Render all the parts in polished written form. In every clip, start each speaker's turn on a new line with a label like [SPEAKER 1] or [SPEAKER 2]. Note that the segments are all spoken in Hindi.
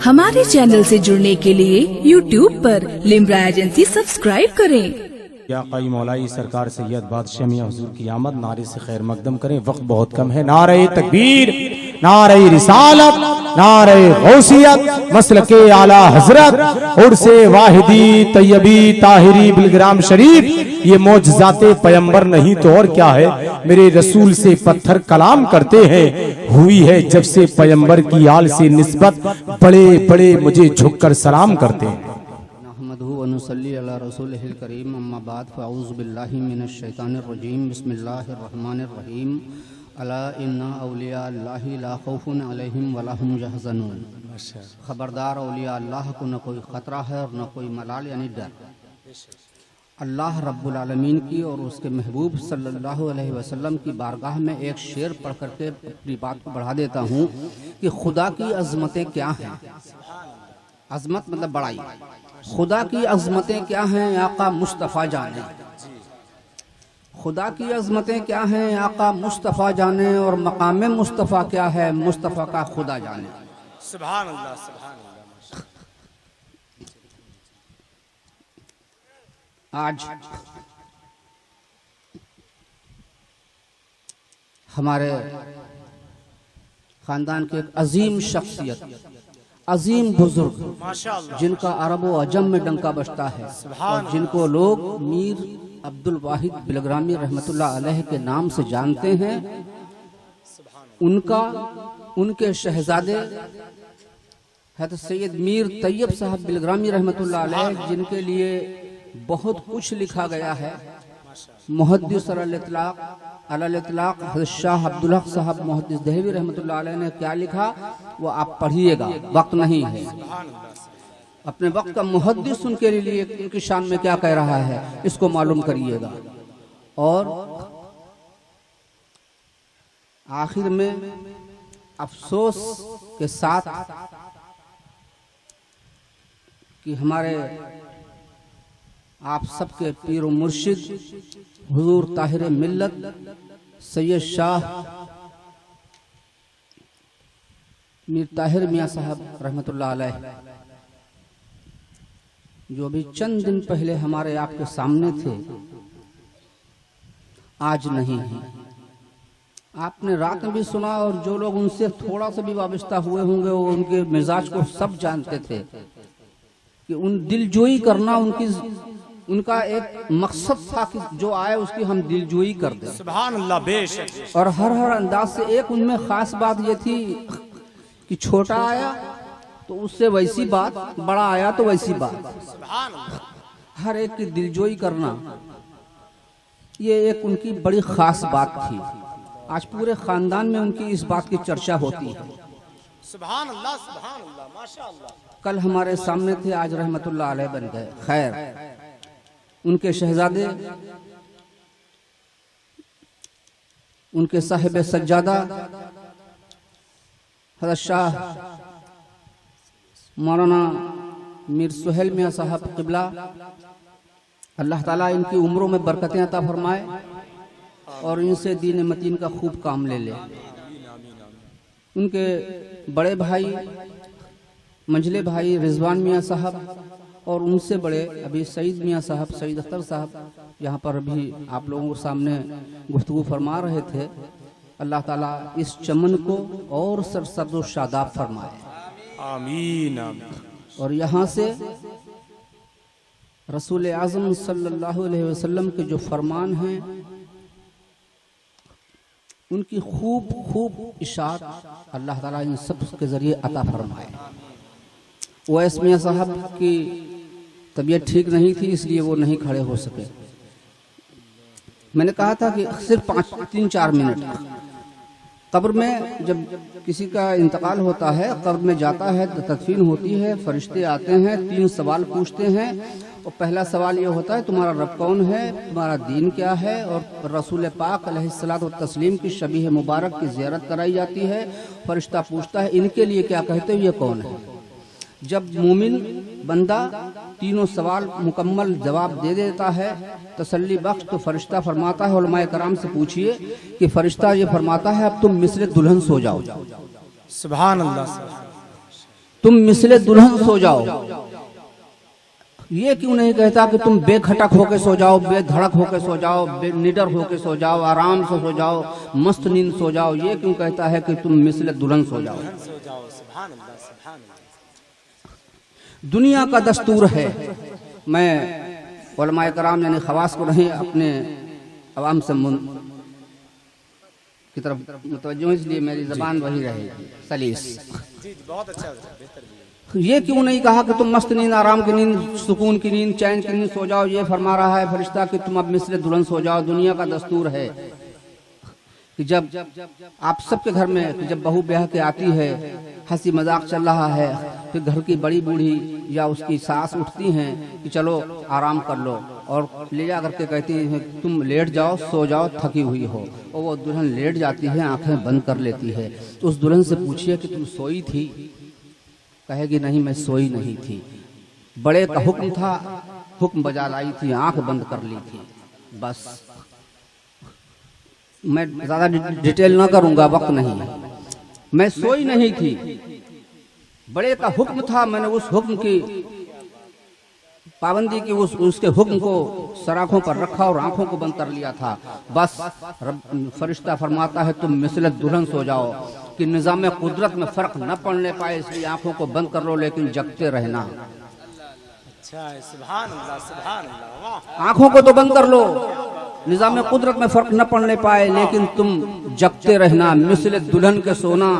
[SPEAKER 1] हमारे चैनल से जुड़ने के लिए YouTube पर लिम्रा एजेंसी सब्सक्राइब करें।
[SPEAKER 2] या कई मौलाई सरकार सैयद बादशाह मियां हुजूर की आमद नारे से खैर मकदम करें। वक्त बहुत कम है। नारे तकबीर, नारे रिसालत, नारे गौसियत, मसलके आला हजरत, उर्से वाहिदी तैयबी ताहिरी बिलग्राम शरीफ। ये मौजज़ाते पैगंबर नहीं तो और क्या है। मेरे रसूल से पत्थर कलाम करते हैं। हुई है जब से पैगंबर की आल से निस्बत, बड़े बड़े मुझे झुककर सलाम करते हैं।
[SPEAKER 3] वनुसल्ली अला रसूलिहिल करीम अम्मा बाद फ़अऊज़ु बिल्लाहि मिनश शैतानिर रजीम बिस्मिल्लाहिर रहमानिर रहीम अला इन्ना औलिया अल्लाहि ला खौफुन अलैहिम वला हुम यहज़नून। खबरदार, औलिया अल्लाह को न कोई ख़तरा है और न कोई मलाल यानी डर। अल्लाह रब्बुल आलमीन की और उसके महबूब सल्लल्लाहु अलैहि वसल्लम की बारगाह में एक शेर पढ़ करके अपनी बात को बढ़ा देता हूँ कि खुदा की अज़मतें क्या हैं। अज़मत मतलब बड़ाई। खुदा की अज़मतें क्या हैं आका मुस्तफ़ा जाने। खुदा की अज़मतें क्या हैं आका मुस्तफ़ा जाने, और मकाम मुस्तफ़ा क्या है मुस्तफ़ा का खुदा जाने।
[SPEAKER 2] सुभान अल्लाह, सुभान अल्लाह।
[SPEAKER 3] आज हमारे खानदान के एक अजीम शख्सियत, अजीम बुजुर्ग, जिनका अरब व अजम में डंका बजता है और जिनको लोग मीर अब्दुल वाहिद बिलग्रामी रहमतुल्लाह अलैह के नाम से जानते हैं, उनके शहजादे हज़रत सैयद मीर तैयब साहब बिलग्रामी रहमतुल्लाह अलैह, जिनके लिए बहुत कुछ लिखा गया है। मुहद्दिस अल इतलाक हज़रत शाह अब्दुल हक साहब मुहद्दिस दहलवी रहमतुल्लाह अलैह ने क्या लिखा वो आप पढ़िएगा, वक्त नहीं है। अपने वक्त का मुहद्दिस उनके लिए उनकी शान में क्या कह रहा है इसको मालूम करिएगा। और आखिर में अफसोस के साथ कि हमारे आप सबके पीर मुर्शिद हुजूर ताहिर मिल्लत सैयद शाह मीर ताहिर मियां साहब रहमतुल्लाह अलैह, जो भी चंद दिन पहले हमारे आपके सामने थे, आज नहीं है। आपने रात में भी सुना, और जो लोग उनसे थोड़ा सा भी वाबस्ता हुए होंगे वो उनके मिजाज को सब जानते थे कि उन दिलजोई करना उनका एक मकसद था कि जो आए उसकी हम दिलजोई कर दें।
[SPEAKER 2] सुभान अल्लाह, बेशक।
[SPEAKER 3] और हर अंदाज से एक उनमें खास बात ये थी कि छोटा आया तो उससे वैसी बात, बड़ा आया तो वैसी बात।
[SPEAKER 2] सुभान अल्लाह।
[SPEAKER 3] हर एक की दिलजोई करना ये एक उनकी बड़ी खास बात थी। आज पूरे खानदान में उनकी इस बात की चर्चा होती है।
[SPEAKER 2] सुभान अल्लाह, सुभान अल्लाह, माशाअल्लाह।
[SPEAKER 3] कल हमारे सामने थे, आज रहमतुल्लाह अलैह बन गए। खैर, उनके शहजादे, उनके साहिब सज्जादा हज़रत शाह मौलाना मीर सुहेल मियां साहब क़िबला, अल्लाह ताला इनकी उम्रों में बरकतें अता फरमाए और इनसे दीन मतीन का खूब काम ले ले। उनके बड़े भाई मंझले भाई रिजवान मियां साहब और उनसे बड़े अभी सईद मियां साहब, सईद अख्तर साहब यहाँ पर अभी आप लोगों के सामने गुफ्तगू फरमा रहे थे। अल्लाह ताला इस चमन को और सरसब्ज़ व शादाब फरमाए,
[SPEAKER 2] आमीन आमीन।
[SPEAKER 3] और यहाँ से रसूल आज़म सल्लल्लाहु अलैहि वसल्लम के जो फरमान हैं उनकी खूब खूब इशाअत अल्लाह ताला इन सब के ज़रिए अता फरमाए। ओवैस मियां साहब की तबीयत ठीक नहीं थी, इसलिए वो नहीं खड़े हो सके। मैंने कहा था कि सिर्फ 3-4 मिनट। कब्र में जब किसी का इंतकाल होता है, कब्र में जाता है, तदफीन होती है, फरिश्ते आते हैं, 3 सवाल पूछते हैं। और पहला सवाल ये होता है तुम्हारा रब कौन है, तुम्हारा दीन क्या है, और रसूल पाक अलैहिस्सलातु वत्तस्लीम की शबीह मुबारक की ज़ियारत कराई जाती है। फरिश्ता पूछता है इनके लिए क्या कहते हो, ये कौन है। जब मोमिन बंदा तीनों सवाल मुकम्मल जवाब दे देता है तसल्ली बख्श, तो फरिश्ता फरमाता है, उलमाए कराम से पूछिए कि फरिश्ता ये फरमाता है अब तुम मिस्र दुल्हन सो जाओ।
[SPEAKER 2] सुभान अल्लाह।
[SPEAKER 3] तुम मिसले दुल्हन सो जाओ। ये क्यों नहीं कहता कि तुम बेखटक होके सो जाओ, बेधड़क होके सो जाओ, निडर होके सो जाओ, आराम से सो जाओ, मस्त नींद सो जाओ। ये क्यों कहता है कि तुम मिसले दुल्हन सो जाओ। दुनिया का दस्तूर है। मैं उलमाए कराम यानी खवास को नहीं, अपने अवाम से की तरफ मुतवज्जो, इसलिए मेरी जबान वही रहेगी सलीस।
[SPEAKER 2] बहुत अच्छा,
[SPEAKER 3] ये क्यों नहीं कहा कि तुम मस्त नींद, आराम की नींद, सुकून की नींद, चैन की नींद सो जाओ। ये फरमा रहा है फरिश्ता कि तुम अब मिसले दुल्हन सो जाओ। दुनिया का दस्तूर है कि जब आप सबके घर में जब बहू ब्याह के आती है, हंसी मजाक चल रहा है, फिर घर की बड़ी बूढ़ी या उसकी सास उठती हैं कि चलो आराम कर लो, और ले जा करके कहती हैं तुम लेट जाओ, सो जाओ, थकी हुई हो। और वो दुल्हन लेट जाती है, आंखें बंद कर लेती है। तो उस दुल्हन से पूछिए कि तुम सोई थी? कहेगी नहीं, मैं सोई नहीं थी, बड़े का हुक्म था, हुक्म बजा लाई थी, आंख बंद कर ली थी, बस। मैं ज्यादा डिटेल ना करूंगा, वक्त नहीं। मैं सोई नहीं थी, बड़े का हुक्म था, मैंने उस हुक्म की पाबंदी की, उसके हुक्म को सराखों पर रखा और आंखों को बंद कर लिया था, बस। फरिश्ता फरमाता है तुम मिसलत दुल्हन सो जाओ कि निजाम कुदरत में फर्क न पड़ने पाए, इसलिए आंखों को बंद कर लो, लेकिन जगते रहना।
[SPEAKER 2] अच्छा है, सुभान अल्लाह, सुभान अल्लाह।
[SPEAKER 3] आंखों को तो बंद कर लो, निजाम कुदरत में फर्क न पड़ने पाए, लेकिन तुम जगते रहना, मिसलत दुल्हन के सोना।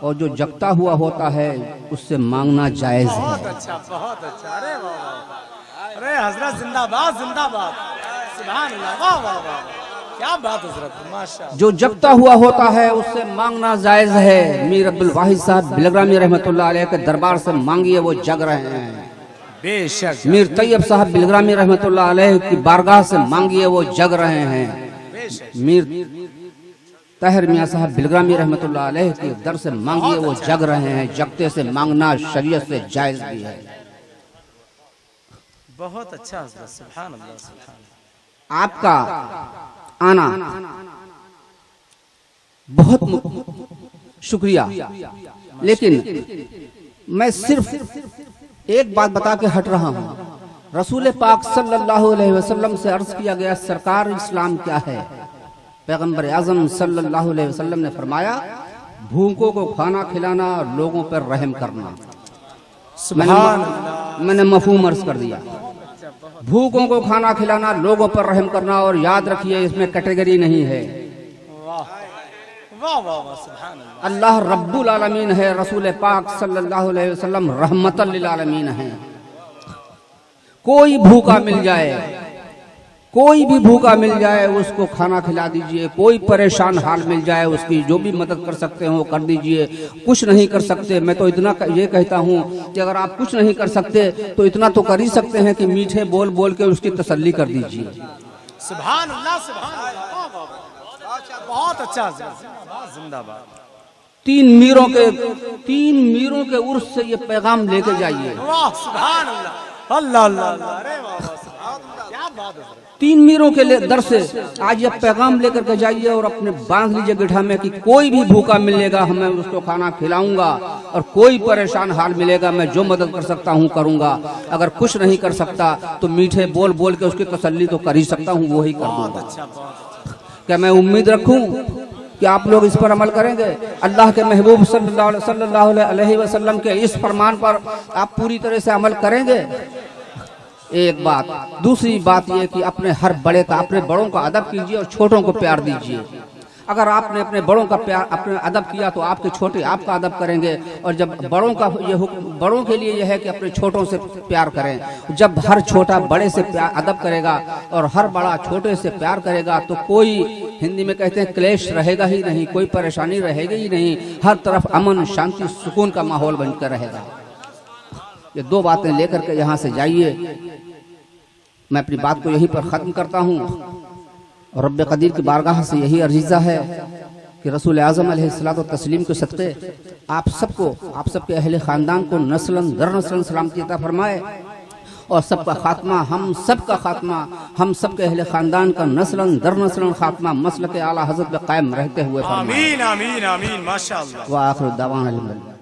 [SPEAKER 3] और जो जगता हुआ होता है उससे मांगना जायज है।
[SPEAKER 2] बहुत अच्छा, बहुत अच्छा। अरे वाह वाह, अरे हजरत जिंदाबाद, जिंदाबाद, सुभान अल्लाह, वाह वाह वाह, क्या बात हजरत, माशाअल्लाह।
[SPEAKER 3] जो जगता हुआ होता है उससे मांगना जायज है। मीर अब्दुल वाहिद साहब बिलग्रामी रहमतुल्लाह अलैह के दरबार से मांगिए, वो जग रहे हैं।
[SPEAKER 2] बेशक।
[SPEAKER 3] मीर तैयब साहब बिलग्रामी रहमतुल्लाह अलैह की बारगाह से मांगिए, वो जग रहे हैं। मीर ताहिर मियां साहब बिलग्रामी रहमतुल्लाह अलैह के दर से मांगिए, वो जग रहे हैं। जगते से मांगना शरीयत से जायज भी है।
[SPEAKER 2] बहुत अच्छा हजरत, सुभान अल्लाह, सुभान अल्लाह।
[SPEAKER 3] आपका आना बहुत शुक्रिया, लेकिन मैं सिर्फ एक बात बता के हट रहा हूँ। रसूल पाक सल्लल्लाहु अलैहि वसल्लम से अर्ज किया गया, सरकार इस्लाम क्या है? पैगंबर आजम सल्लल्लाहु अलैहि वसल्लम ने फरमाया, भूखों को खाना खिलाना, लोगों पर रहम करना। मैंने मफहूम अर्ज कर दिया, भूखों को खाना खिलाना, लोगों पर रहम करना। और याद रखिए इसमें कैटेगरी नहीं है।
[SPEAKER 2] वाह वाह वाह, सुभान अल्लाह।
[SPEAKER 3] अल्लाह रब्बुल आलमीन है, रसूल पाक सल्लल्लाहु अलैहि वसल्लम रहमतल लिल आलमीन है। कोई भूखा मिल जाए, कोई भी भूखा मिल जाए, उसको खाना खिला दीजिए। कोई परेशान हाल मिल जाए, उसकी जो भी मदद कर सकते हो कर दीजिए। कुछ नहीं कर सकते, मैं तो इतना ये कहता हूँ कि अगर आप कुछ नहीं कर सकते तो इतना तो कर ही सकते हैं कि मीठे बोल बोल के उसकी तसल्ली कर दीजिए।
[SPEAKER 2] सुभान अल्लाह, सुभान अल्लाह, बहुत अच्छा, जिंदाबाद।
[SPEAKER 3] तीन मीरों के उर्स से ये पैगाम लेके जाइए।
[SPEAKER 2] वाह, सुभान अल्लाह, अल्लाह अल्लाह, अरे वाह वाह, क्या बात है।
[SPEAKER 3] तीन मीरों के दर से आज ये पैगाम लेकर के जाइए और अपने बांध लीजिए गिठा में कि कोई भी भूखा मिलेगा हमें उसको खाना खिलाऊंगा, और कोई परेशान हाल मिलेगा मैं जो मदद कर सकता हूँ करूंगा। अगर कुछ नहीं कर सकता तो मीठे बोल बोल के उसकी तसल्ली तो कर ही सकता हूँ, वो ही कर दूंगा। क्या मैं उम्मीद रखूं कि आप लोग इस पर अमल करेंगे? अल्लाह के महबूब सल्लल्लाहु अलैहि वसल्लम के इस फरमान पर आप पूरी तरह से अमल करेंगे? एक बात। दूसरी बात यह कि अपने हर बड़े का, अपने बड़ों का अदब कीजिए और छोटों को प्यार दीजिए। अगर आपने अपने बड़ों का प्यार, अपने अदब किया तो आपके छोटे आपका अदब करेंगे। और जब बड़ों का ये हुक्म, बड़ों के लिए यह है कि अपने छोटों से प्यार करें। जब हर छोटा बड़े से प्यार अदब करेगा और हर बड़ा छोटे से प्यार करेगा तो कोई, हिंदी में कहते हैं, क्लेश रहेगा ही नहीं, कोई परेशानी रहेगी ही नहीं। हर तरफ अमन, शांति, सुकून का माहौल बनकर रहेगा। ये दो बातें लेकर के यहाँ से जाइए। मैं अपनी बात को यहीं पर ख़त्म करता हूँ। और रब्बे कदीर की बारगाह से यही अर्जीज़ा है कि रसूल आज़म अलैहिस्सलातु व तस्लीम के सदक़े आप सबको, आप सबके अहले ख़ानदान को नस्लन दर नस्लन सलामती अता फरमाए। और सबका खात्मा, हम सबका खात्मा, हम सबके अहले ख़ानदान का नस्लन दर नस्लन खात्मा मसलक आला हज़रत पे कायम रहते हुए फरमाए।
[SPEAKER 2] आमीन आमीन आमीन माशाअल्लाह।
[SPEAKER 3] व आखिर दावाना अल्हम्दुलिल्लाह।